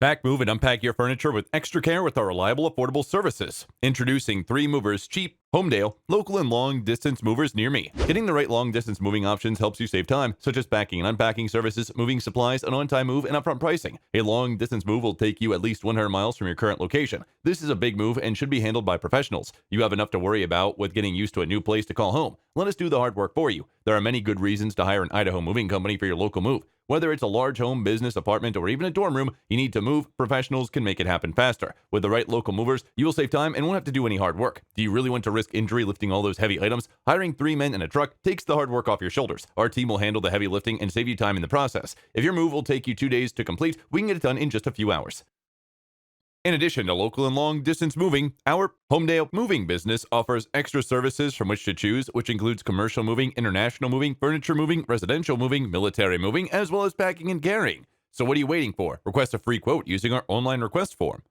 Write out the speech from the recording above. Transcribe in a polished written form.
Pack, move, and unpack your furniture with extra care with our reliable, affordable services. Introducing 3 Movers Cheap, Homedale, local and long distance movers near me. Getting the right long distance moving options helps you save time, such as packing and unpacking services, moving supplies, an on-time move, and upfront pricing. A long distance move will take you at least 100 miles from your current location. This is a big move and should be handled by professionals. You have enough to worry about with getting used to a new place to call home. Let us do the hard work for you. There are many good reasons to hire an Idaho moving company for your local move. Whether it's a large home, business, apartment, or even a dorm room, you need to move, professionals can make it happen faster. With the right local movers, you will save time and won't have to do any hard work. Do you really want to risk injury lifting all those heavy items? Hiring 3 men and a truck takes the hard work off your shoulders. Our team will handle the heavy lifting and save you time in the process. If your move will take you 2 days to complete, we can get it done in just a few hours. In addition to local and long distance moving, our Homedale moving business offers extra services from which to choose, which includes commercial moving, international moving, furniture moving, residential moving, military moving, as well as packing and carrying. So what are you waiting for? Request a free quote using our online request form.